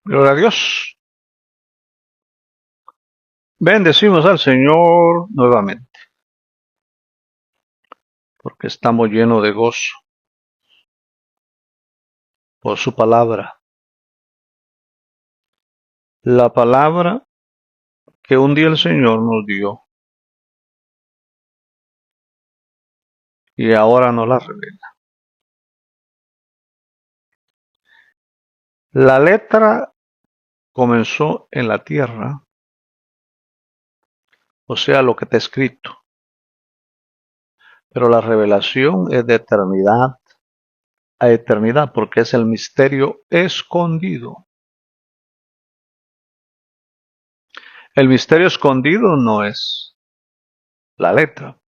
Gloria a Dios. Bendecimos al Señor nuevamente, porque estamos llenos de gozo por su palabra. La palabra que un día el Señor nos dio y ahora nos la revela. La letra comenzó en la tierra, o sea, lo que está escrito, pero la revelación es de eternidad a eternidad, porque es el misterio escondido. El misterio escondido no es la letra.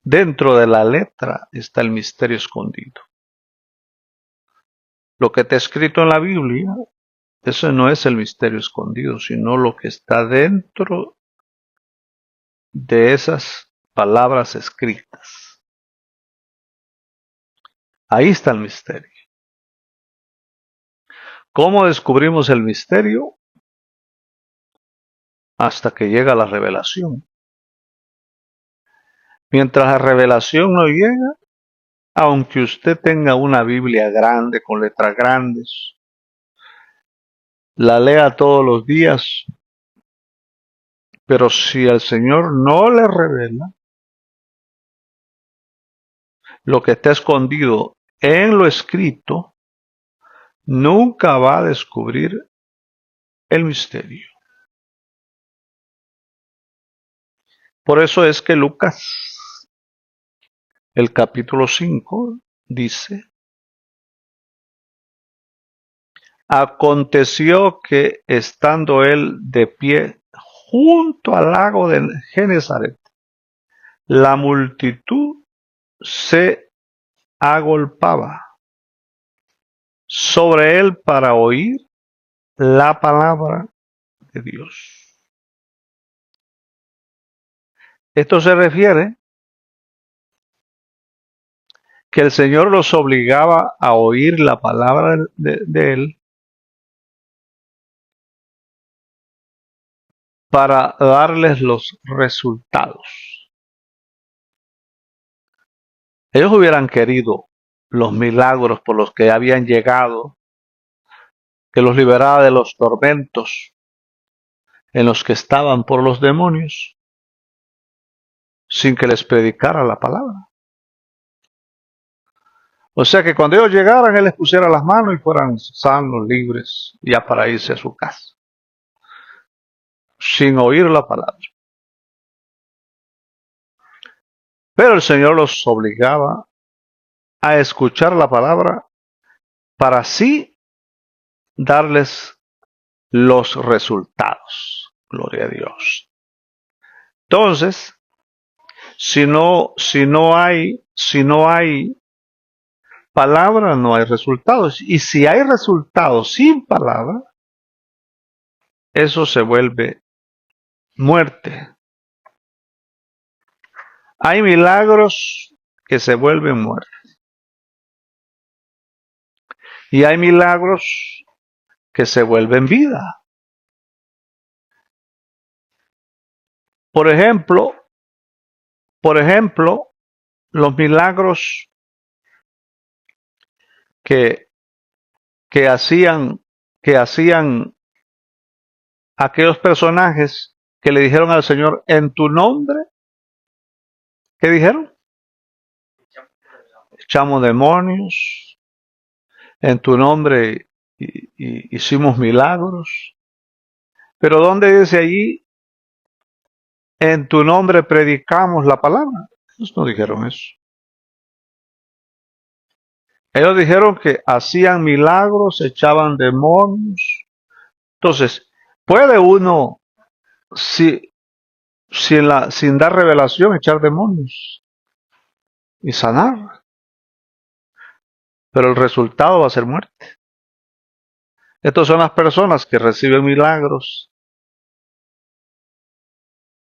Dentro de la letra está el misterio escondido. Lo que está escrito en la Biblia, eso no es el misterio escondido, sino lo que está dentro de esas palabras escritas. Ahí está el misterio. ¿Cómo descubrimos el misterio? Hasta que llega la revelación. Mientras la revelación no llega, aunque usted tenga una Biblia grande con letras grandes, la lea todos los días, pero si el Señor no le revela lo que está escondido en lo escrito, nunca va a descubrir el misterio. Por eso es que Lucas, el capítulo 5, dice: aconteció que estando él de pie junto al lago de Genezaret, la multitud se agolpaba sobre él para oír la palabra de Dios. Esto se refiere que el Señor los obligaba a oír la palabra de Él para darles los resultados. Ellos hubieran querido los milagros por los que habían llegado, que los liberara de los tormentos en los que estaban por los demonios, sin que les predicara la palabra. O sea que cuando ellos llegaran, Él les pusiera las manos y fueran sanos, libres, ya para irse a su casa, sin oír la palabra. Pero el Señor los obligaba a escuchar la palabra para así darles los resultados. Gloria a Dios. Entonces, si no hay palabra, no hay resultados. Y si hay resultados sin palabra, eso se vuelve muerte. Hay milagros que se vuelven muerte. Y hay milagros que se vuelven vida. Por ejemplo, los milagros que, que hacían, que hacían aquellos personajes que le dijeron al Señor: en tu nombre, ¿qué dijeron? Echamos demonios, en tu nombre hicimos milagros. Pero ¿dónde dice allí: en tu nombre predicamos la palabra? Ellos no dijeron eso. Ellos dijeron que hacían milagros, echaban demonios. Entonces, ¿puede uno, sin dar revelación, echar demonios y sanar? Pero el resultado va a ser muerte. Estas son las personas que reciben milagros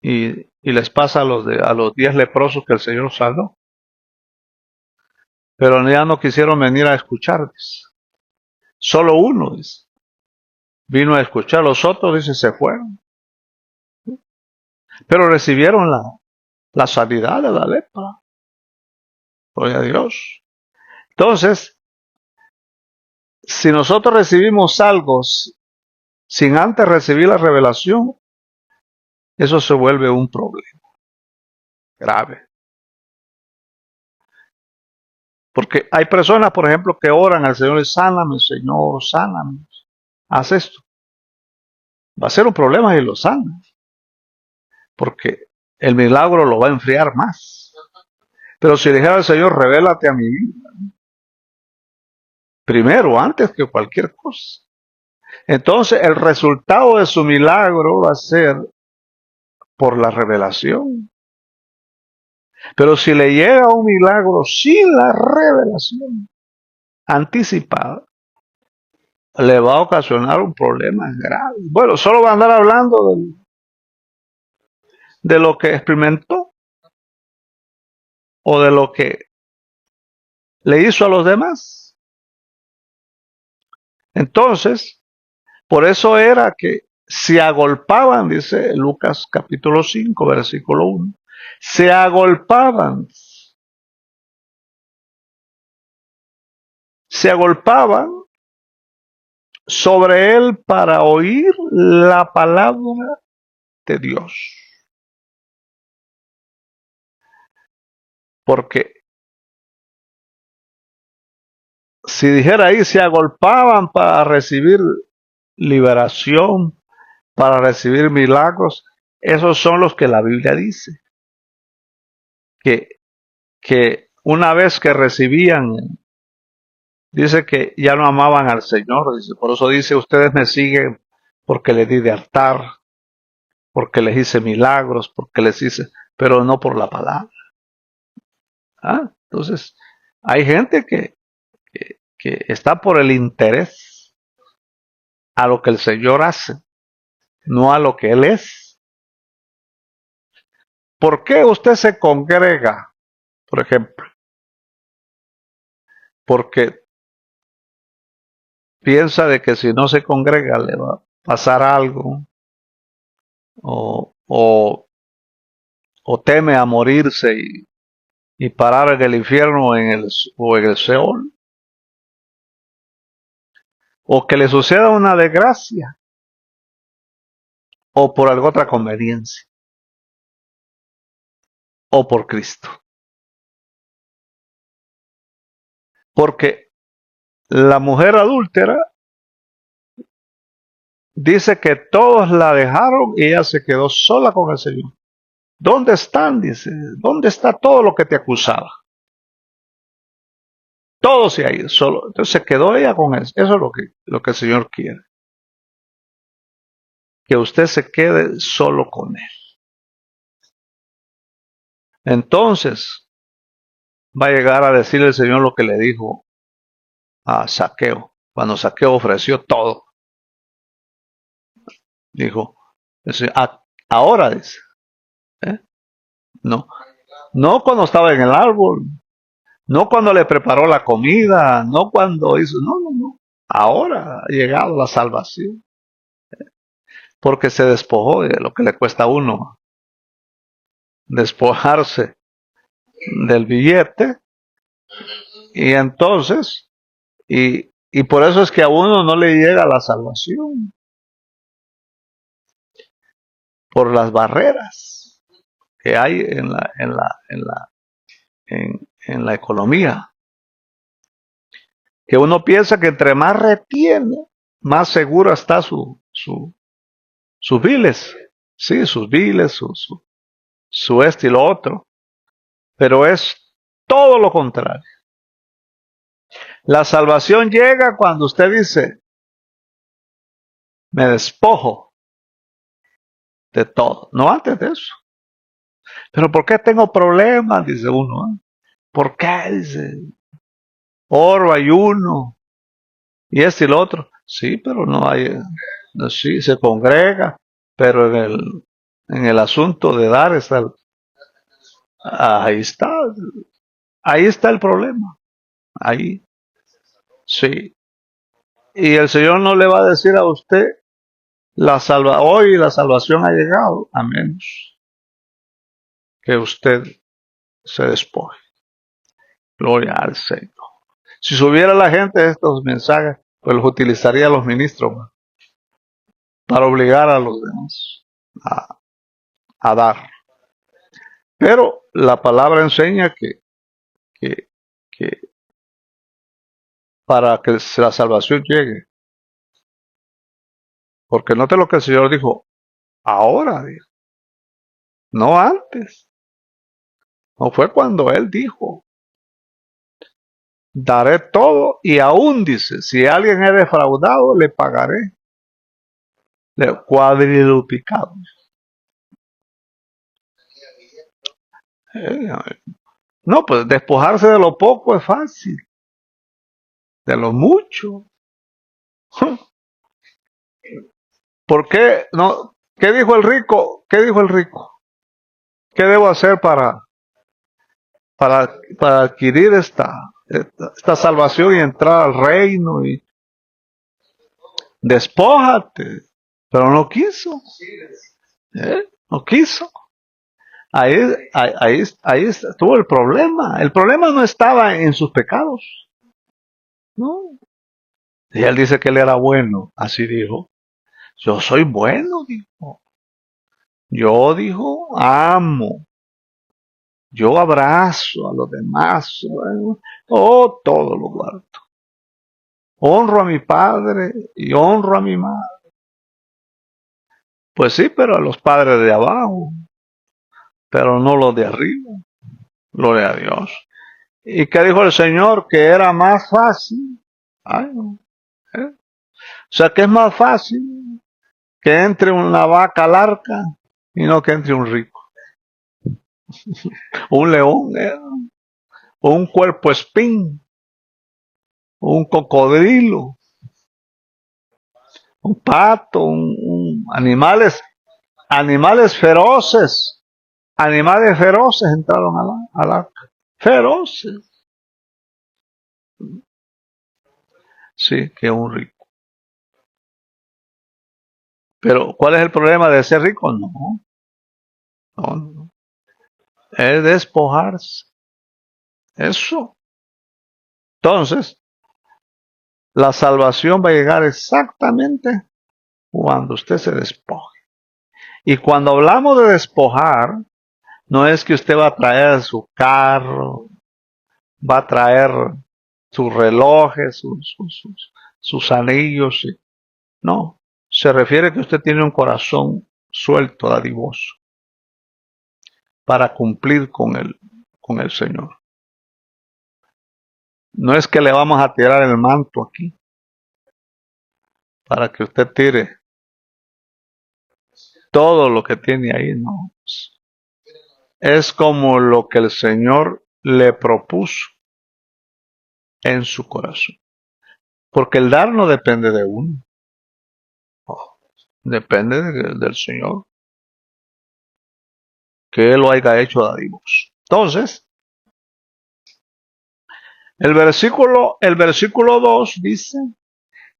y les pasa a los 10 leprosos que el Señor sanó. Pero ya no quisieron venir a escuchar. Solo uno, dice. vino a escuchar. Los otros, dice, se fueron. Pero recibieron la sanidad de la lepra. Gloria a Dios. Entonces, si nosotros recibimos algo sin antes recibir la revelación, eso se vuelve un problema grave. Porque hay personas, por ejemplo, que oran al Señor, sáname, Señor, sáname. Haz esto. Va a ser un problema si lo sana. Porque el milagro lo va a enfriar más. Pero si dijera al Señor, revélate a mi vida. Primero, antes que cualquier cosa. Entonces, el resultado de su milagro va a ser por la revelación. Pero si le llega un milagro sin la revelación anticipada, le va a ocasionar un problema grave. Bueno, solo va a andar hablando de lo que experimentó o de lo que le hizo a los demás. Entonces, por eso era que se agolpaban, dice Lucas capítulo 5, versículo 1, se agolpaban sobre él para oír la palabra de Dios. Porque si dijera ahí, se agolpaban para recibir liberación, para recibir milagros, esos son los que la Biblia dice. Que una vez que recibían, dice que ya no amaban al Señor. Dice, por eso dice, ustedes me siguen porque les di de altar, porque les hice milagros, porque les hice, pero no por la palabra. Entonces, hay gente que está por el interés a lo que el Señor hace, no a lo que Él es. ¿Por qué usted se congrega, por ejemplo? Porque piensa de que si no se congrega le va a pasar algo, o teme a morirse y parar en el infierno o en el Seol, o que le suceda una desgracia, o por alguna otra conveniencia, o por Cristo. Porque la mujer adúltera dice que todos la dejaron y ella se quedó sola con el Señor. ¿Dónde están? Dice, ¿dónde está todo lo que te acusaba? Todo se ha ido solo. Entonces se quedó ella con eso. Eso es lo que el Señor quiere. Que usted se quede solo con Él. Entonces va a llegar a decirle el Señor lo que le dijo a Zaqueo. Cuando Zaqueo ofreció todo. Dijo, ahora dice. No, no cuando estaba en el árbol. No cuando le preparó la comida. No cuando hizo. No. Ahora ha llegado la salvación. Porque se despojó de lo que le cuesta a uno. Despojarse del billete. Y entonces, y por eso es que a uno no le llega la salvación. Por las barreras que hay en la economía. Que uno piensa que entre más retiene, más seguro está sus biles. Sí, sus biles, su esto y lo otro. Pero es todo lo contrario. La salvación llega cuando usted dice, me despojo de todo. No antes de eso. Pero ¿por qué tengo problemas? Dice uno. ¿Por qué? Dice, oro, ayuno, y esto y lo otro. Sí, pero no hay, sí, se congrega, pero en el asunto de dar está, ahí está el problema. Ahí, sí. Y el Señor no le va a decir a usted Hoy la salvación ha llegado, a menos que usted se despoje. Gloria al Señor. Si supiera la gente estos mensajes, pues los utilizaría los ministros, ¿no?, para obligar a los demás a dar. Pero la palabra enseña que, que para que la salvación llegue, porque note lo que el Señor dijo, ahora, dijo, no antes. No fue cuando Él dijo, daré todo y aún dice, si alguien es defraudado, le pagaré cuadruplicado. No, pues despojarse de lo poco es fácil, de lo mucho. ¿Por qué no? ¿Qué dijo el rico? ¿Qué dijo el rico? ¿Qué debo hacer para adquirir esta salvación y entrar al reino? Y despójate, pero no quiso. No quiso. Ahí estuvo el problema. El problema no estaba en sus pecados, ¿no? Y él dice que él era bueno, así dijo. Yo soy bueno, dijo. Yo, dijo, amo. Yo abrazo a los demás. Todo lo guardo. Honro a mi padre y honro a mi madre. Pues sí, pero a los padres de abajo, pero no los de arriba. Gloria a Dios. ¿Y qué dijo el Señor? Que era más fácil. Ay, no. O sea, que es más fácil que entre una vaca al arca y no que entre un rico. Un león, un cuerpo espín, un cocodrilo, un pato, animales feroces. Animales feroces entraron al arca. Feroces. Sí, que un rico. Pero, ¿cuál es el problema de ser rico? No. Es despojarse. Eso. Entonces, la salvación va a llegar exactamente cuando usted se despoje. Y cuando hablamos de despojar, no es que usted va a traer su carro, va a traer sus relojes, sus anillos. No, se refiere que usted tiene un corazón suelto, dadivoso, para cumplir con el Señor. No es que le vamos a tirar el manto aquí, para que usted tire todo lo que tiene ahí, no. Es como lo que el Señor le propuso en su corazón. Porque el dar no depende de uno. Depende del Señor. Que Él lo haya hecho dadivoso. Entonces, el versículo 2 dice,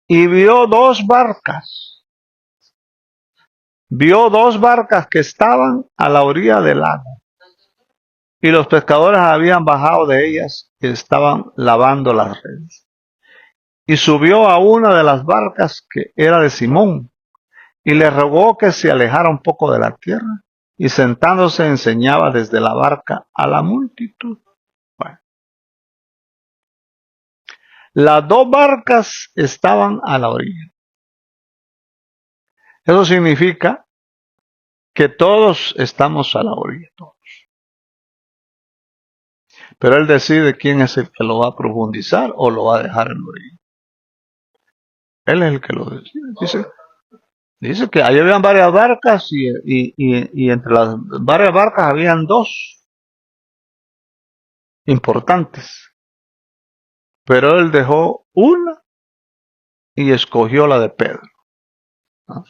y vio dos barcas. Vio dos barcas que estaban a la orilla del lago. Y los pescadores habían bajado de ellas y estaban lavando las redes. Y subió a una de las barcas que era de Simón, y le rogó que se alejara un poco de la tierra, y sentándose enseñaba desde la barca a la multitud. Bueno, las dos barcas estaban a la orilla. Eso significa que todos estamos a la orilla, todos. Pero él decide quién es el que lo va a profundizar o lo va a dejar en la orilla. Él es el que lo decide. Dice que ahí habían varias barcas y entre las varias barcas habían dos importantes. Pero él dejó una y escogió la de Pedro. ¿No?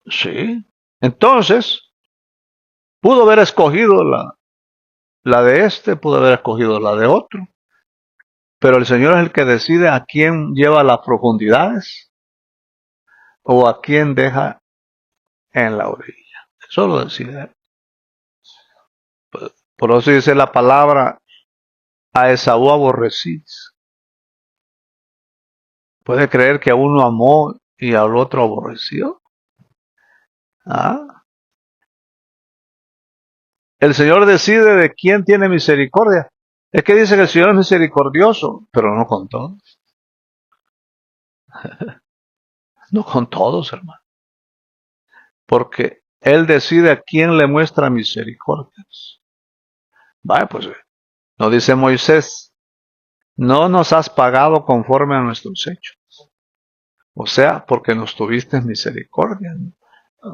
Sí. Entonces, pudo haber escogido la de este, pudo haber escogido la de otro. Pero el Señor es el que decide a quién lleva a las profundidades o a quién deja en la orilla. Eso lo decide Él. Por eso dice la palabra, a Esaú aborrecís. ¿Puede creer que a uno amó y al otro aborreció? ¿Ah? El Señor decide de quién tiene misericordia. Es que dice que el Señor es misericordioso, pero no con todos. No con todos, hermano. Porque Él decide a quién le muestra misericordias. Vaya, pues, nos dice Moisés, no nos has pagado conforme a nuestros hechos. O sea, porque nos tuviste misericordia.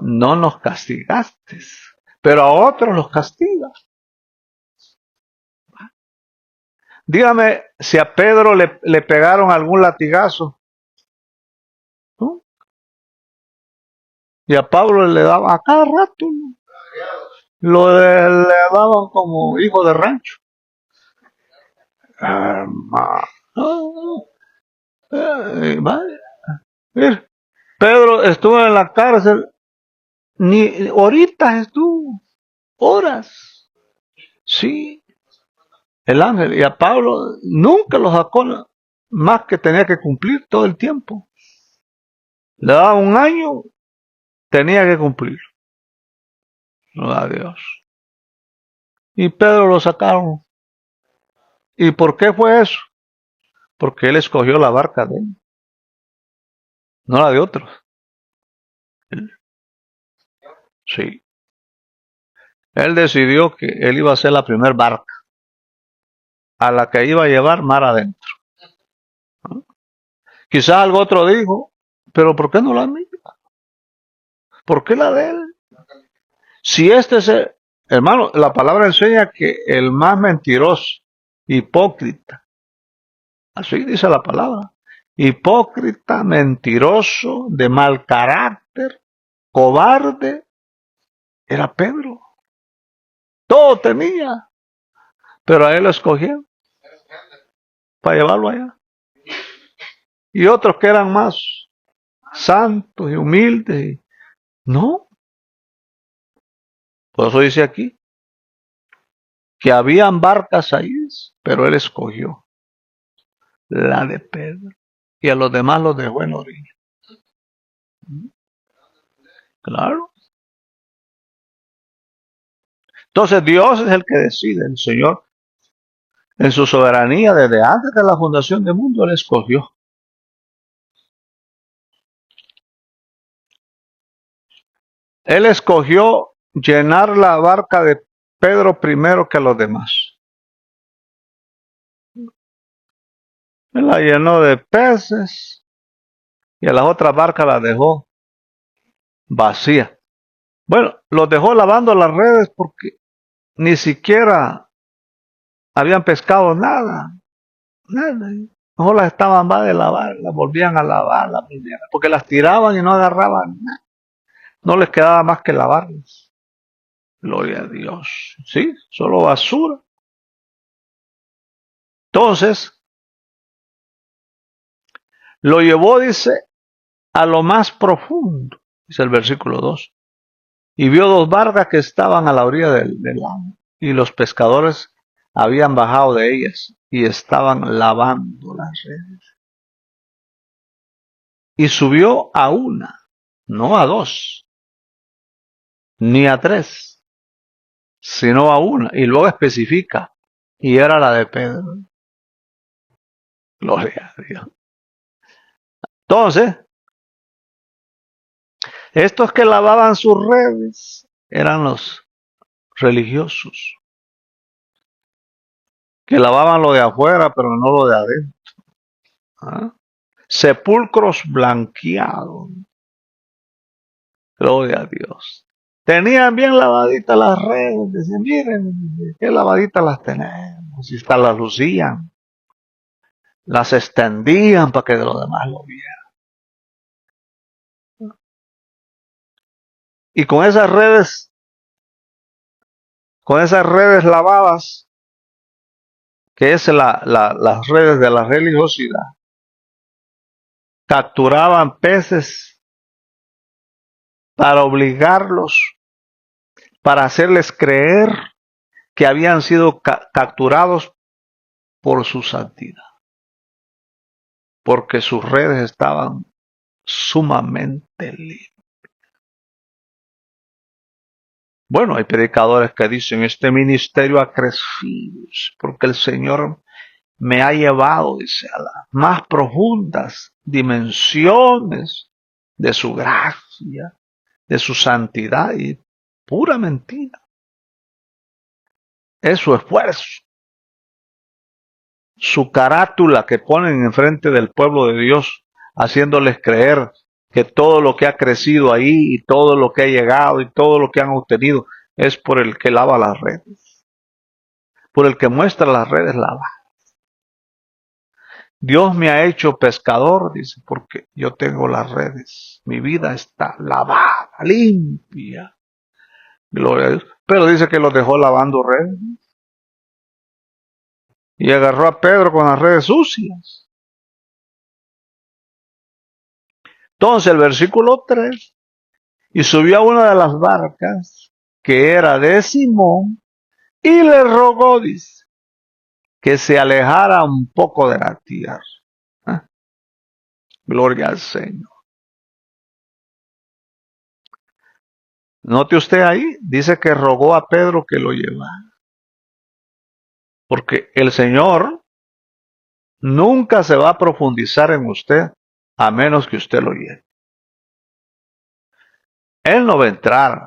No nos castigaste, pero a otros los castigas. Dígame si a Pedro le pegaron algún latigazo, ¿no? Y a Pablo le daban a cada rato, ¿no? Le daban como hijo de rancho. Vaya. Mira, Pedro estuvo en la cárcel, ni horitas estuvo, horas. Sí, el ángel. Y a Pablo nunca lo sacó más que tenía que cumplir todo el tiempo. Le daba un año, tenía que cumplir. No, adiós. Y Pedro lo sacaron. ¿Y por qué fue eso? Porque él escogió la barca de él, no la de otros. Sí. Él decidió que él iba a ser la primer barca a la que iba a llevar mar adentro. ¿No? Quizás algo otro dijo, pero ¿por qué no la mía? ¿Por qué la de él? Si este es el, hermano, la palabra enseña que el más mentiroso, hipócrita, así dice la palabra, hipócrita, mentiroso, de mal carácter, cobarde, era Pedro. Todo tenía, pero a él lo escogieron para llevarlo allá. Y otros que eran más santos y humildes, no. Por eso dice aquí que habían barcas ahí, pero él escogió la de Pedro y a los demás los dejó en la orilla. Claro. Entonces Dios es el que decide, el Señor en su soberanía desde antes de la fundación del mundo, él escogió. Él escogió llenar la barca de Pedro primero que a los demás. Él la llenó de peces y a las otras barcas las dejó vacías. Bueno, los dejó lavando las redes porque ni siquiera habían pescado nada. Nada. Mejor las estaban va de lavar, las volvían a lavar, porque las tiraban y no agarraban nada. No les quedaba más que lavarlas. Gloria a Dios. Sí, solo basura. Entonces, lo llevó, dice, a lo más profundo, dice el versículo 2. Y vio dos barcas que estaban a la orilla del lago, y los pescadores habían bajado de ellas y estaban lavando las redes. Y subió a una, no a dos, ni a tres, sino a una. Y luego especifica, y era la de Pedro. Gloria a Dios. Entonces, estos que lavaban sus redes eran los religiosos, que lavaban lo de afuera, pero no lo de adentro. ¿Ah? Sepulcros blanqueados. Gloria a Dios. Tenían bien lavaditas las redes. Decían, miren, qué lavaditas las tenemos. Y hasta las lucían. Las extendían para que los demás lo vieran. Y con esas redes lavadas, que es las redes de la religiosidad, capturaban peces para obligarlos, para hacerles creer que habían sido capturados por su santidad, porque sus redes estaban sumamente limpias. Bueno, hay predicadores que dicen, este ministerio ha crecido porque el Señor me ha llevado, dice, a las más profundas dimensiones de su gracia, de su santidad, y pura mentira. Es su esfuerzo, su carátula que ponen enfrente del pueblo de Dios, haciéndoles creer que todo lo que ha crecido ahí y todo lo que ha llegado y todo lo que han obtenido es por el que lava las redes, por el que muestra las redes lavadas. Dios me ha hecho pescador, dice, porque yo tengo las redes. Mi vida está lavada, limpia. Gloria a Dios. Pero dice que los dejó lavando redes. Y agarró a Pedro con las redes sucias. Entonces el versículo 3, y subió a una de las barcas, que era de Simón, y le rogó, dice, que se alejara un poco de la tierra. ¿Ah? Gloria al Señor. Note usted ahí, dice que rogó a Pedro que lo llevara. Porque el Señor nunca se va a profundizar en usted a menos que usted lo lleve. Él no va a entrar.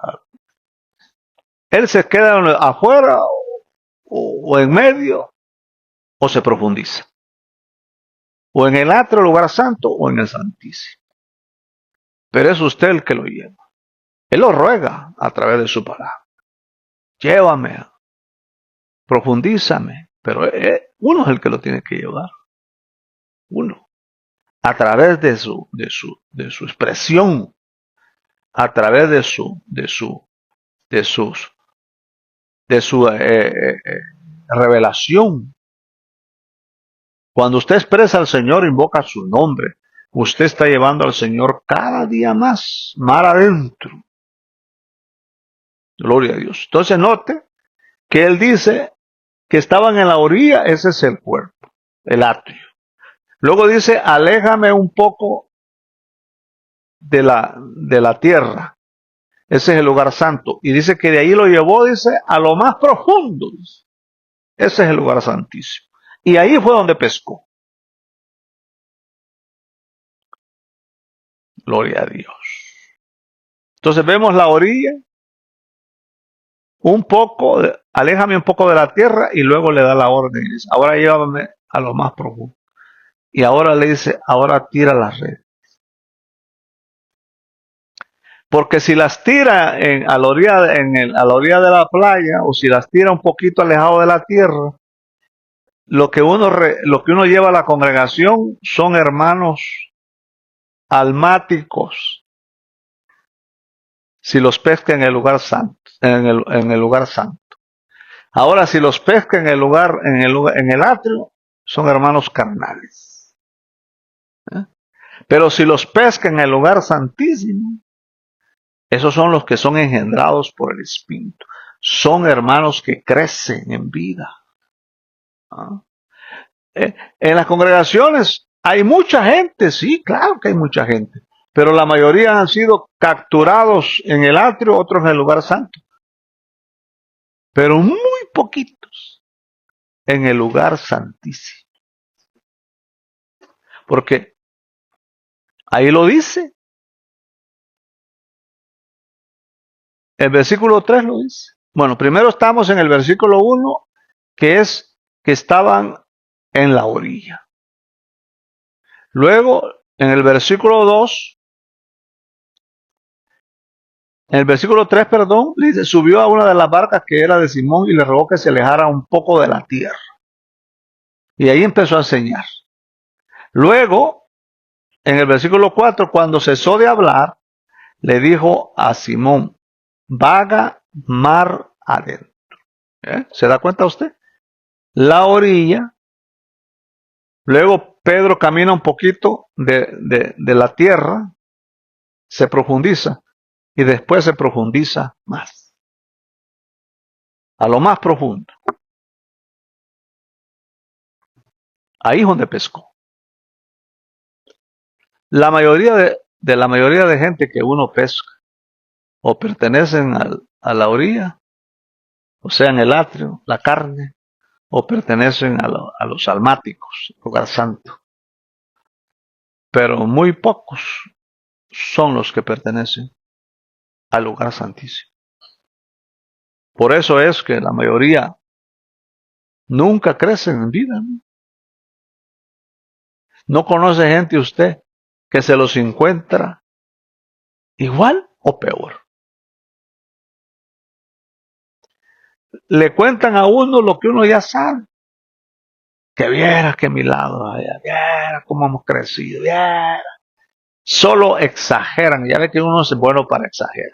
Él se queda afuera o en medio o se profundiza. O en el atrio lugar santo o en el santísimo. Pero es usted el que lo lleva. Él lo ruega a través de su palabra. Llévame, profundízame. Pero uno es el que lo tiene que llevar. Uno. A través de su expresión. A través de su revelación. Cuando usted expresa al Señor, invoca su nombre, usted está llevando al Señor cada día más, mar adentro. Gloria a Dios. Entonces note que Él dice que estaban en la orilla, ese es el cuerpo, el atrio. Luego dice, aléjame un poco de la tierra. Ese es el lugar santo. Y dice que de ahí lo llevó, dice, a lo más profundo. Ese es el lugar santísimo. Y ahí fue donde pescó. Gloria a Dios. Entonces vemos la orilla, un poco, aléjame un poco de la tierra y luego le da la orden. Y dice, ahora llévame a lo más profundo. Y ahora le dice, ahora tira las redes. Porque si las tira a la orilla de la playa o si las tira un poquito alejado de la tierra, lo que uno lleva a la congregación son hermanos almáticos. Si los pesca en el lugar santo, en el lugar santo. Ahora, si los pesca en el atrio, son hermanos carnales. Pero si los pesca en el lugar santísimo, esos son los que son engendrados por el Espíritu. Son hermanos que crecen en vida. En las congregaciones hay mucha gente, sí, claro que hay mucha gente. Pero la mayoría han sido capturados en el atrio, otros en el lugar santo. Pero muy poquitos en el lugar santísimo. Porque ahí lo dice. El versículo 3 lo dice. Bueno, primero estamos en el versículo 1, que es que estaban en la orilla. Luego, en el versículo 2, en el versículo 3, perdón, dice, subió a una de las barcas que era de Simón y le rogó que se alejara un poco de la tierra. Y ahí empezó a enseñar. Luego, en el versículo 4, cuando cesó de hablar, le dijo a Simón, vaga mar adentro. ¿Se da cuenta usted? la orilla. Luego Pedro camina un poquito de la tierra, se profundiza y después se profundiza más, a lo más profundo. Ahí es donde pescó. La mayoría de gente que uno pesca o pertenecen a la orilla, o sea, en el atrio, la carne, o pertenecen a los almáticos, lugar santo. Pero muy pocos son los que pertenecen al lugar santísimo. Por eso es que la mayoría nunca crecen en vida. No conoce gente usted que se los encuentra igual o peor. Le cuentan a uno lo que uno ya sabe. Que viera qué milagro, viera cómo hemos crecido, viera. Solo exageran, ya ve que uno es bueno para exagerar.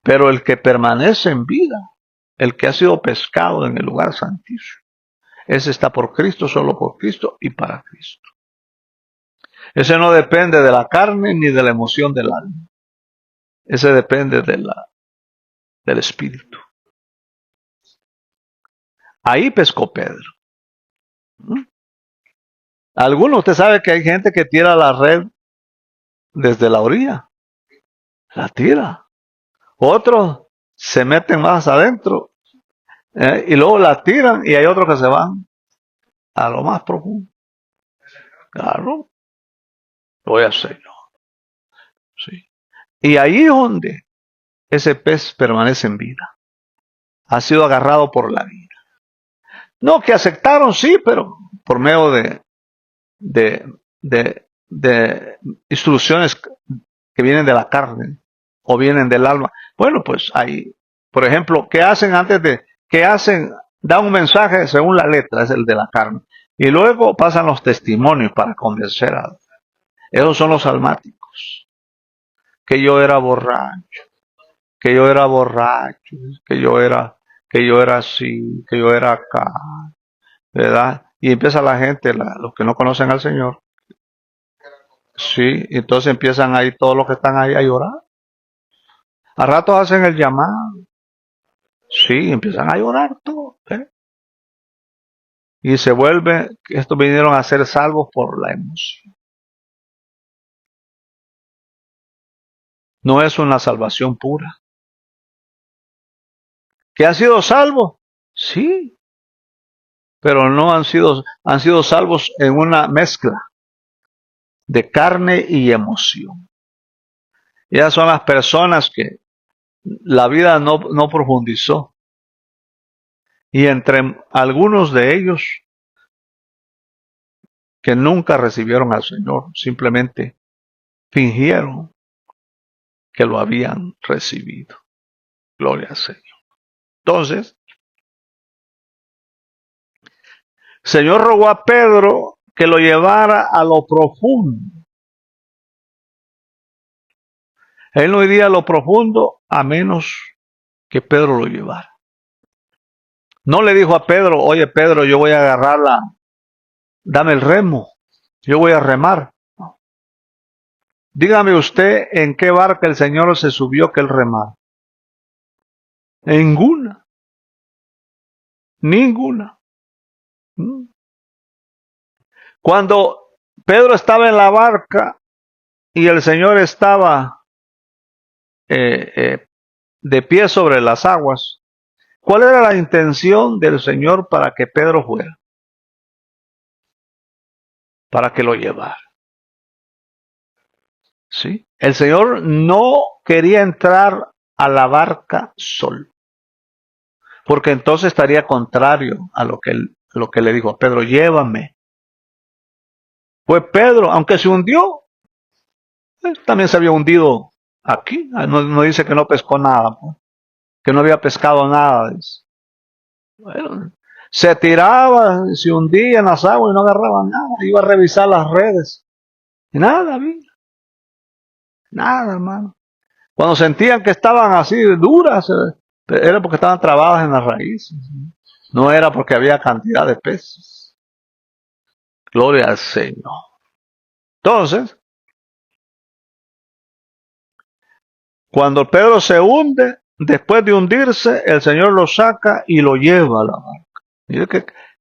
Pero el que permanece en vida, el que ha sido pescado en el lugar santísimo, ese está por Cristo, solo por Cristo y para Cristo. Ese no depende de la carne ni de la emoción del alma. Ese depende del Espíritu. Ahí pescó Pedro. Algunos, usted sabe que hay gente que tira la red desde la orilla. La tira. Otros se meten más adentro y luego la tiran y hay otros que se van a lo más profundo. Claro, lo voy a hacer yo. Sí. Y ahí es donde ese pez permanece en vida. Ha sido agarrado por la vida. No, que aceptaron, sí, pero por medio de instrucciones que vienen de la carne o vienen del alma. Bueno, pues ahí, por ejemplo, ¿qué hacen dan un mensaje según la letra, es el de la carne. Y luego pasan los testimonios para convencer a esos son los almáticos. Que yo era borracho, que yo era borracho, que yo era así, que yo era acá, ¿verdad? Y empieza la gente, los que no conocen al Señor. Sí, entonces empiezan ahí todos los que están ahí a llorar. A ratos hacen el llamado. Sí, empiezan a llorar todos. Y se vuelve, estos vinieron a ser salvos por la emoción. No es una salvación pura. ¿Que han sido salvos? Sí, pero no han sido salvos en una mezcla de carne y emoción. Ellas son las personas que la vida no profundizó. Y entre algunos de ellos que nunca recibieron al Señor, simplemente fingieron que lo habían recibido. Gloria al Señor. Entonces, el Señor rogó a Pedro que lo llevara a lo profundo. Él no iría a lo profundo a menos que Pedro lo llevara. No le dijo a Pedro, oye Pedro, yo voy a agarrarla, dame el remo, yo voy a remar. No. Dígame usted en qué barca el Señor se subió que él remara. Ninguna. Ninguna. Cuando Pedro estaba en la barca y el Señor estaba de pie sobre las aguas, ¿cuál era la intención del Señor para que Pedro fuera? Para que lo llevara. ¿Sí? El Señor no quería entrar a la barca solo, porque entonces estaría contrario a lo que le dijo a Pedro, llévame. Pues Pedro, aunque se hundió, también se había hundido aquí. No dice que no pescó nada, que no había pescado nada. Bueno, se tiraba, se hundía en las aguas y no agarraba nada. Iba a revisar las redes. Y nada, había. Nada, hermano. Cuando sentían que estaban así duras, era porque estaban trabadas en las raíces. No era porque había cantidad de peces. Gloria al Señor. Entonces, cuando Pedro se hunde, después de hundirse, el Señor lo saca y lo lleva a la barca. Mire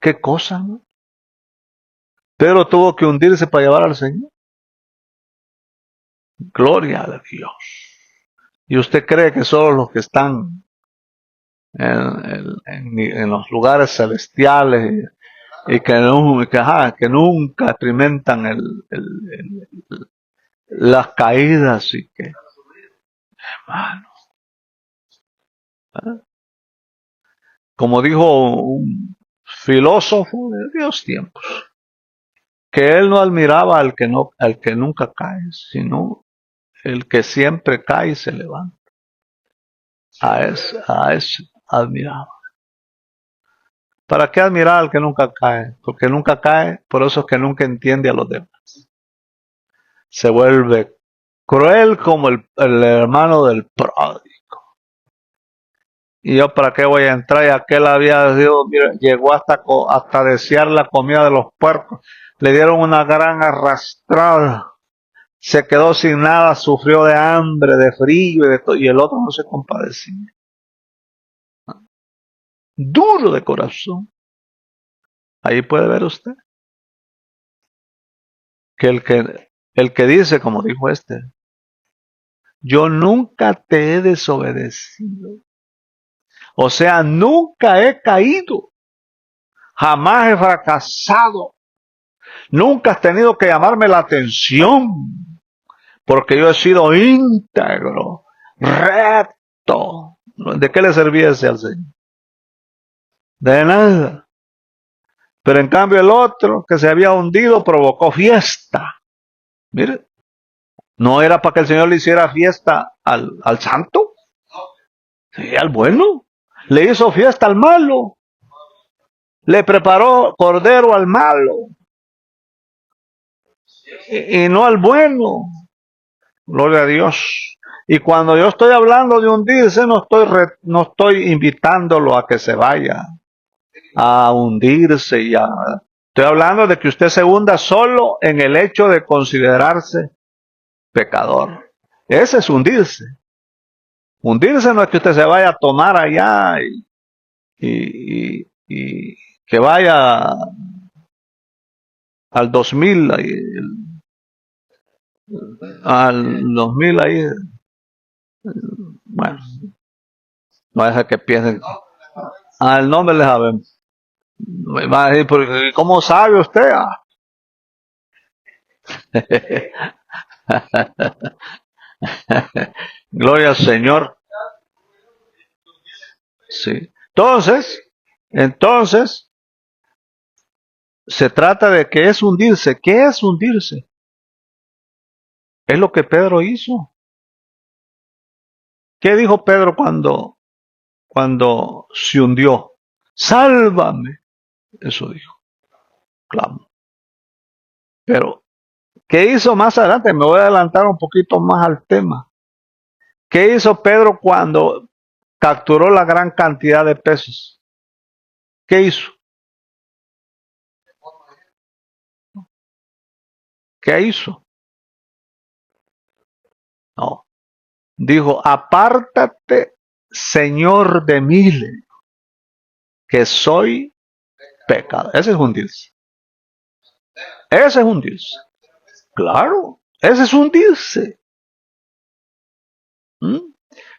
qué cosa, ¿no? Pedro tuvo que hundirse para llevar al Señor. Gloria a Dios. ¿Y usted cree que solo los que están en los lugares celestiales y que nunca experimentan las caídas y que, hermano, ¿eh? Como dijo un filósofo de Dios tiempos, que él no admiraba al que nunca cae, sino el que siempre cae y se levanta. A ese admiraba. ¿Para qué admirar al que nunca cae? Porque nunca cae, por eso es que nunca entiende a los demás. Se vuelve cruel como el hermano del pródigo. Y yo, ¿para qué voy a entrar? Y aquel había sido, mira, llegó hasta desear la comida de los puercos. Le dieron una gran arrastrada. Se quedó sin nada, sufrió de hambre, de frío y de todo. Y el otro no se compadecía. Duro de corazón. Ahí puede ver usted que el que dice, como dijo este, yo nunca te he desobedecido. O sea, nunca he caído. Jamás he fracasado. Nunca has tenido que llamarme la atención. Porque yo he sido íntegro, recto. ¿De qué le servía ese al Señor? De nada. Pero en cambio el otro que se había hundido provocó fiesta. Mire, ¿no era para que el Señor le hiciera fiesta al santo? Sí, al bueno. Le hizo fiesta al malo. Le preparó cordero al malo. Y no al bueno. Gloria a Dios. Y cuando yo estoy hablando de hundirse, no estoy invitándolo a que se vaya a hundirse. Estoy hablando de que usted se hunda solo en el hecho de considerarse pecador. Ese es hundirse. Hundirse no es que usted se vaya a tomar allá y que vaya al 2000, al 2000 ahí. Bueno, no es que piensen. Al nombre les sabemos. Me va a decir, ¿cómo sabe usted? Gloria al Señor. Sí. Entonces, se trata de qué es hundirse. ¿Qué es hundirse? Es lo que Pedro hizo. ¿Qué dijo Pedro cuando se hundió? Sálvame. Eso dijo. Clamo. Pero, ¿qué hizo más adelante? Me voy a adelantar un poquito más al tema. ¿Qué hizo Pedro cuando capturó la gran cantidad de peces? ¿Qué hizo? ¿Qué hizo? No. Dijo, apártate, Señor de mí, que soy pecador. Ese es hundirse. Ese es hundirse. Claro, ese es hundirse. ¿Mm?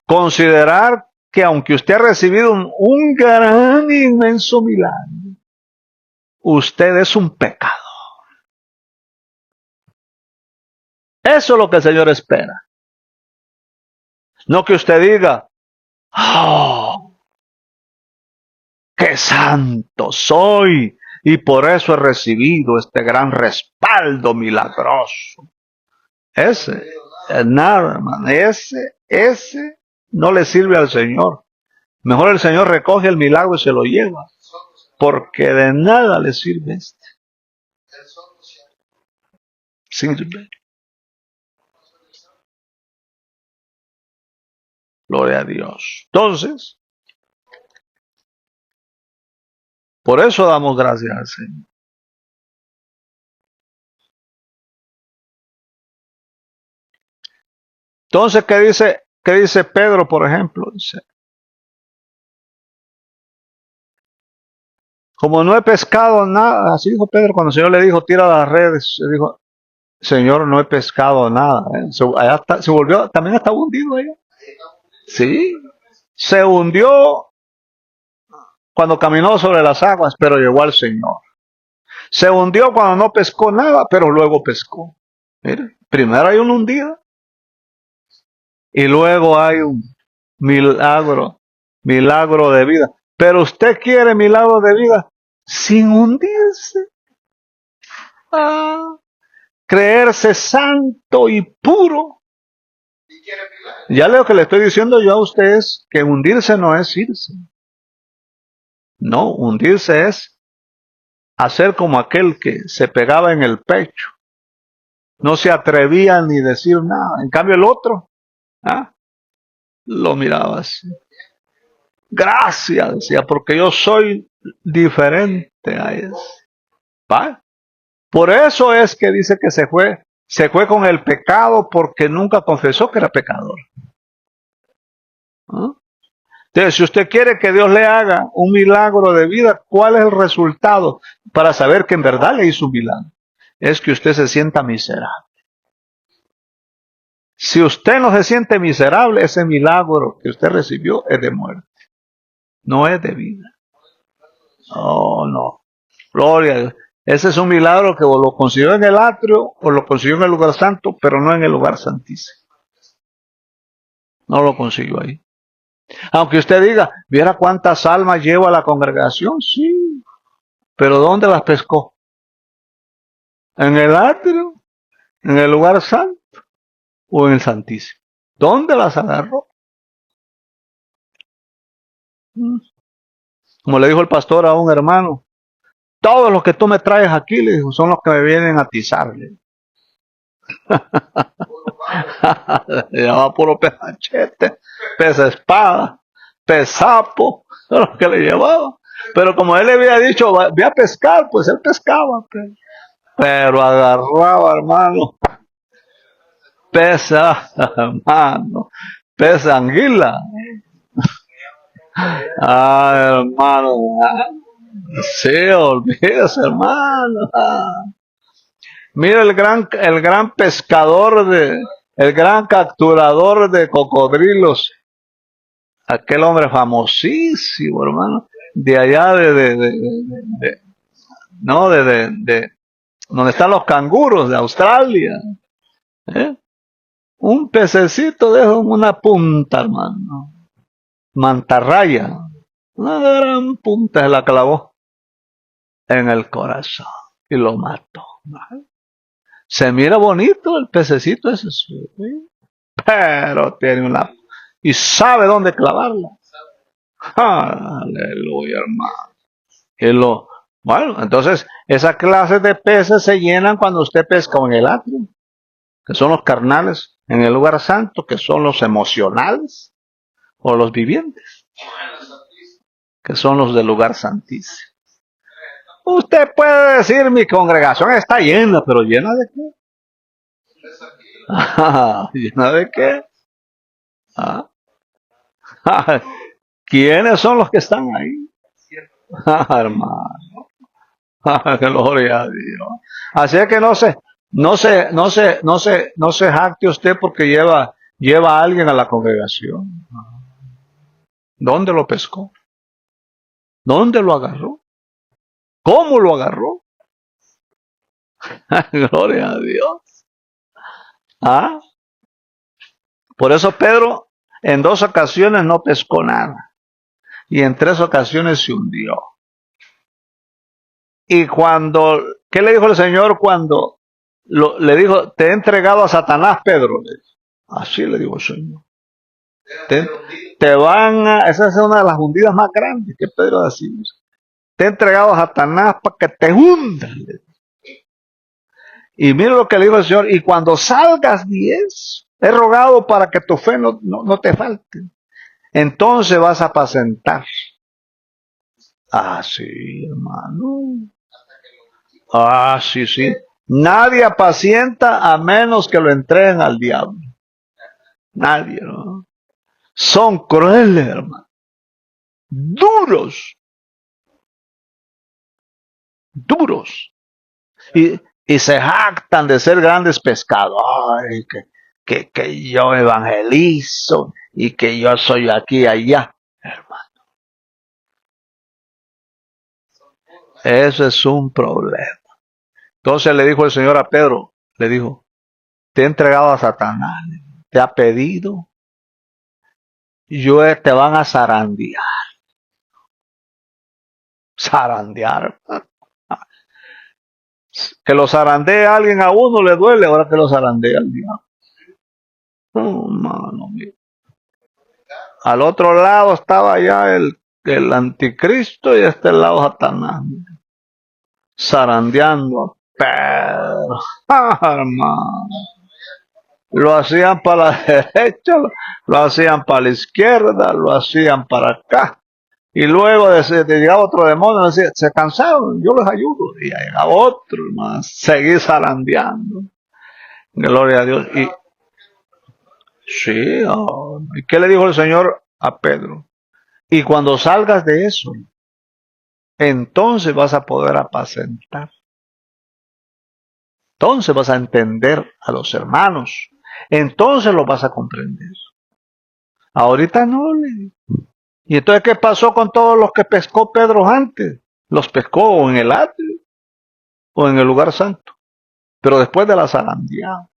Considerar que aunque usted ha recibido un gran, inmenso milagro, usted es un pecado. Eso es lo que el Señor espera. No que usted diga, oh, qué santo soy y por eso he recibido este gran respaldo milagroso. Ese, nada, hermano, ese no le sirve al Señor. Mejor el Señor recoge el milagro y se lo lleva, porque de nada le sirve este. Sirve. Gloria a Dios. Entonces, Por eso damos gracias al Señor. Entonces, qué dice Pedro, por ejemplo? Dice, como no he pescado nada, así dijo Pedro cuando el Señor le dijo, tira las redes, le dijo, Señor, no he pescado nada. Se volvió, también está hundido ella. Sí, se hundió cuando caminó sobre las aguas, pero llegó al Señor. Se hundió cuando no pescó nada, pero luego pescó. Mire, primero hay un hundido y luego hay un milagro de vida. Pero usted quiere milagro de vida sin hundirse. Creerse santo y puro. Ya lo que le estoy diciendo yo a usted es que hundirse no es irse. No, hundirse es hacer como aquel que se pegaba en el pecho. No se atrevía ni decir nada. En cambio el otro, lo miraba así. Gracias, decía, porque yo soy diferente a él. ¿Va? Por eso es que dice que se fue con el pecado porque nunca confesó que era pecador. Entonces, si usted quiere que Dios le haga un milagro de vida, ¿cuál es el resultado para saber que en verdad le hizo un milagro? Es que usted se sienta miserable. Si usted no se siente miserable, ese milagro que usted recibió es de muerte, no es de vida. Oh, no. Gloria a Dios. Ese es un milagro que lo consiguió en el atrio o lo consiguió en el lugar santo, pero no en el lugar santísimo. No lo consiguió ahí. Aunque usted diga, ¿viera cuántas almas lleva la congregación? Sí. ¿Pero dónde las pescó? ¿En el atrio? ¿En el lugar santo? ¿O en el santísimo? ¿Dónde las agarró? Como le dijo el pastor a un hermano, todos los que tú me traes aquí, le dijo, son los que me vienen a atizarle. Le llamaba puro pez machete, pez espada, pez sapo, son los que le llevaba. Pero como él le había dicho, ve a pescar, pues él pescaba. Pero agarraba, hermano, pez, hermano, pez anguila. Hermano, sí, olvídese, hermano. Mira el gran pescador el gran capturador de cocodrilos, aquel hombre famosísimo, hermano, de allá donde están los canguros de Australia, un pececito de una punta, hermano, mantarraya, una gran punta se la clavó en el corazón y lo mató. Se mira bonito el pececito ese, pero tiene una... y sabe dónde clavarla. Aleluya, hermano. Bueno, entonces, esas clases de peces se llenan cuando usted pesca en el atrio, que son los carnales, en el lugar santo, que son los emocionales, o los vivientes, que son los del lugar santísimo. Usted puede decir, mi congregación está llena, pero ¿llena de qué? ¿Llena de qué? ¿Quiénes son los que están ahí? Hermano. Gloria a Dios. Así es que no se jacte usted porque lleva a alguien a la congregación. ¿Dónde lo pescó? ¿Dónde lo agarró? ¿Cómo lo agarró? Gloria a Dios. Por eso Pedro en 2 ocasiones no pescó nada. Y en 3 ocasiones se hundió. Y ¿qué le dijo el Señor cuando le dijo, te he entregado a Satanás, Pedro? Así le dijo el Señor. Esa es una de las hundidas más grandes que Pedro decía. Te he entregado a Satanás para que te hundas. Y mira lo que le dijo el Señor, y cuando salgas 10, he rogado para que tu fe no te falte. Entonces vas a apacentar Ah, sí, hermano. Ah, sí, sí. Nadie apacienta a menos que lo entreguen al diablo. Nadie, ¿no? Son crueles, hermano. Duros, duros. Y se jactan de ser grandes pescadores, que yo evangelizo y que yo soy aquí y allá. Hermano, eso es un problema. Entonces le dijo el Señor a Pedro, le dijo, te he entregado a Satanás, te ha pedido, te van a zarandear. Zarandear. Que lo zarandee a alguien a uno le duele, ahora que lo zarandea al diablo. Oh, mano, al otro lado estaba ya el anticristo y a este lado Satanás. Zarandeando a Pedro. Hermano. Lo hacían para la derecha, lo hacían para la izquierda, lo hacían para acá. Y luego de llegaba otro demonio, decía, se cansaron, yo les ayudo. Y llegaba otro, más, seguir zarandeando. Gloria a Dios. Y sí, oh, ¿y qué le dijo el Señor a Pedro? Y cuando salgas de eso, entonces vas a poder apacentar. Entonces vas a entender a los hermanos. Entonces lo vas a comprender. Ahorita no. ¿Y entonces qué pasó con todos los que pescó Pedro antes? Los pescó en el atrio o en el lugar santo. Pero después de la zarandeada,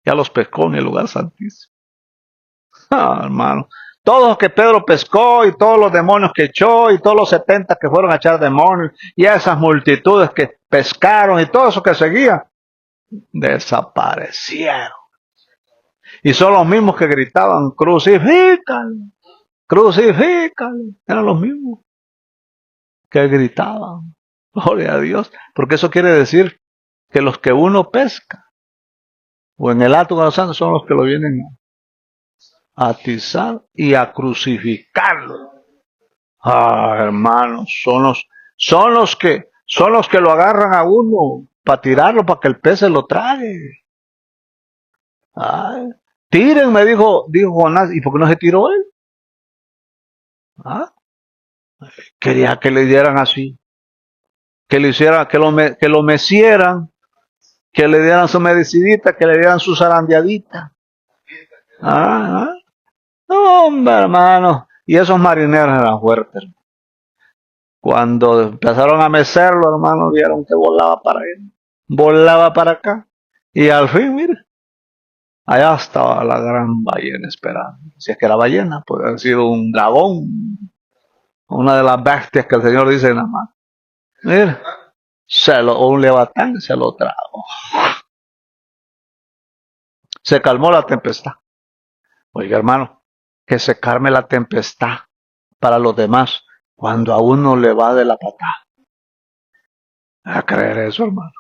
ya los pescó en el lugar santísimo. Ah, hermano. Todos los que Pedro pescó y todos los demonios que echó y todos los 70 que fueron a echar demonios y esas multitudes que pescaron y todo eso que seguía, desaparecieron. Y son los mismos que gritaban, crucifícalo, crucifícalo. Eran los mismos que gritaban. Gloria a Dios. Porque eso quiere decir que los que uno pesca o en el acto de los santos son los que lo vienen a atizar y a crucificarlo. Ah, hermanos, son los que lo agarran a uno para tirarlo, para que el pez se lo trague. Ay, tiren, me dijo Jonás, ¿y por qué no se tiró él? ¿Ah? Quería que le dieran así, que le hicieran, que lo mecieran, que le dieran su medicinita, que le dieran su zarandeadita. Ah, no, hombre, hermano. Y esos marineros eran fuertes. Cuando empezaron a mecerlo, hermano, vieron que volaba para él, volaba para acá. Y al fin, mire, allá estaba la gran ballena esperando. Si es que la ballena puede haber sido un dragón, una de las bestias que el Señor dice nada más. Mire, o un leviatán se lo trago. Se calmó la tempestad. Oiga, hermano, que se calme la tempestad para los demás cuando a uno le va de la patada. A creer eso, hermano.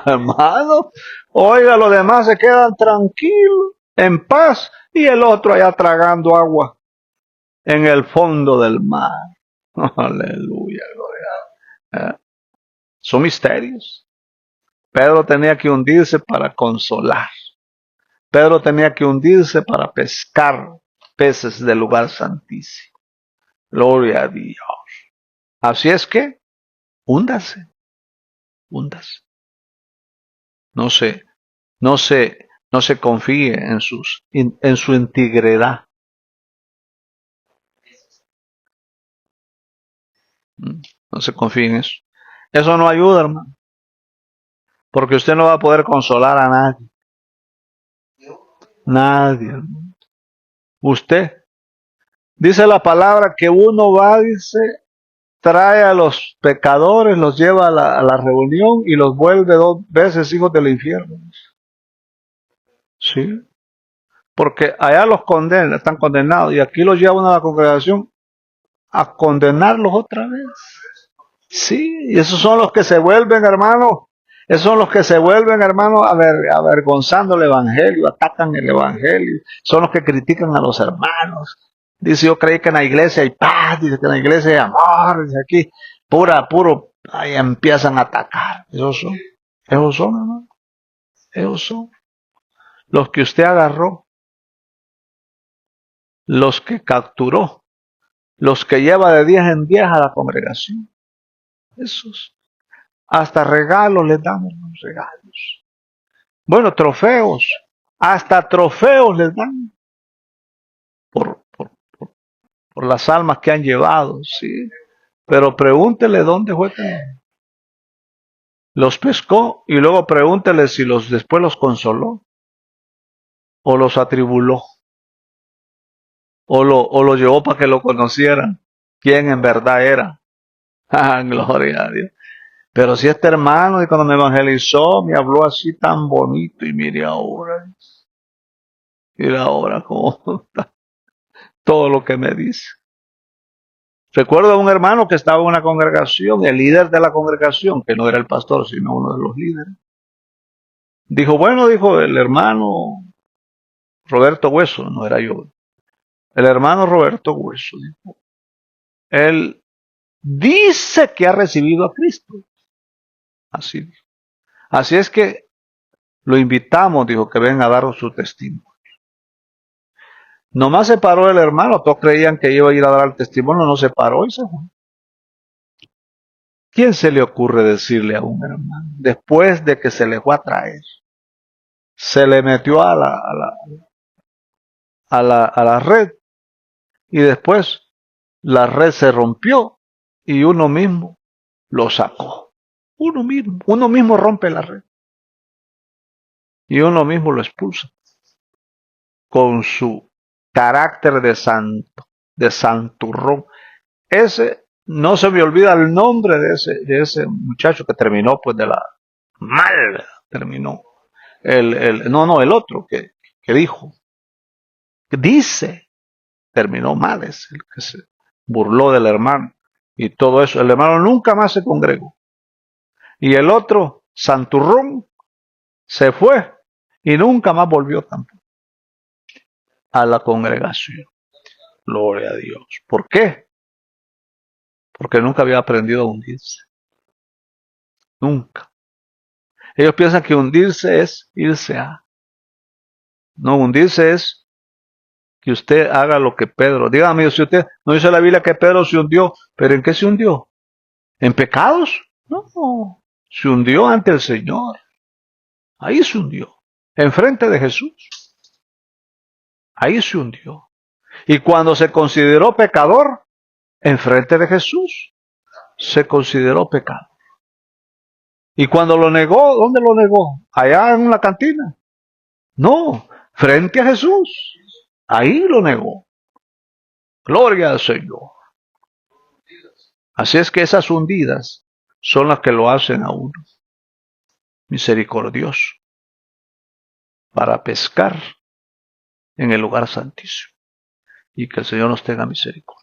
Hermano, oiga, los demás se quedan tranquilos, en paz, y el otro allá tragando agua en el fondo del mar. Aleluya, gloria. Son misterios. Pedro tenía que hundirse para consolar. Pedro tenía que hundirse para pescar peces del lugar santísimo. Gloria a Dios. Así es que, húndase, húndase. No se confíe en su integridad. No se confíe en eso. Eso no ayuda, hermano. Porque usted no va a poder consolar a nadie. Nadie, hermano. Usted. Dice la palabra que uno va, dice, trae a los pecadores, los lleva a la reunión y los vuelve 2 veces hijos del infierno. Sí. Porque allá los condenan, están condenados, y aquí los lleva uno a la congregación a condenarlos otra vez. Sí, y esos son los que se vuelven, hermanos, esos son los que se vuelven, hermanos, avergonzando el evangelio, atacan el evangelio, son los que critican a los hermanos. Dice, yo creí que en la iglesia hay paz, dice que en la iglesia hay amor, dice aquí, puro, ahí empiezan a atacar. Esos son, hermano, esos son. Los que usted agarró, los que capturó, los que lleva de 10 en 10 a la congregación. Esos. Hasta regalos les damos, regalos. Bueno, trofeos. Hasta trofeos les dan por las almas que han llevado, sí. Pero pregúntele dónde fue que los pescó y luego pregúntele si después los consoló o los atribuló o lo llevó para que lo conocieran quién en verdad era. Ah, gloria a Dios. Pero si este hermano, y cuando me evangelizó, me habló así tan bonito, y mire ahora cómo está todo lo que me dice. Recuerdo a un hermano que estaba en una congregación, el líder de la congregación, que no era el pastor, sino uno de los líderes. Dijo, bueno, dijo el hermano Roberto Hueso, no era yo. El hermano Roberto Hueso, dijo, él dice que ha recibido a Cristo. Así dijo. Así es que lo invitamos, dijo, que venga a dar su testimonio. Nomás se paró el hermano, todos creían que iba a ir a dar el testimonio, no se paró y se fue. ¿Quién se le ocurre decirle a un hermano, después de que se le fue a traer, se le metió a la red y después la red se rompió y uno mismo lo sacó? Uno mismo rompe la red y uno mismo lo expulsa con su carácter de santurrón. Ese, no se me olvida el nombre de ese muchacho que terminó pues de la mal, terminó. El otro que dijo, que dice, terminó mal, es el que se burló del hermano y todo eso. El hermano nunca más se congregó. Y el otro, santurrón, se fue y nunca más volvió tampoco a la congregación. Gloria a Dios. ¿Por qué? Porque nunca había aprendido a hundirse. Nunca. Ellos piensan que hundirse es irse a. No, hundirse es que usted haga lo que Pedro. Dígame, si usted no dice la Biblia que Pedro se hundió, ¿pero en qué se hundió? ¿En pecados? No. Se hundió ante el Señor. Ahí se hundió. Enfrente de Jesús. Ahí se hundió. Y cuando se consideró pecador, enfrente de Jesús, se consideró pecador. Y cuando lo negó, ¿dónde lo negó? Allá en la cantina. No, frente a Jesús. Ahí lo negó. Gloria al Señor. Así es que esas hundidas son las que lo hacen a uno misericordioso para pescar en el lugar santísimo. Y que el Señor nos tenga misericordia.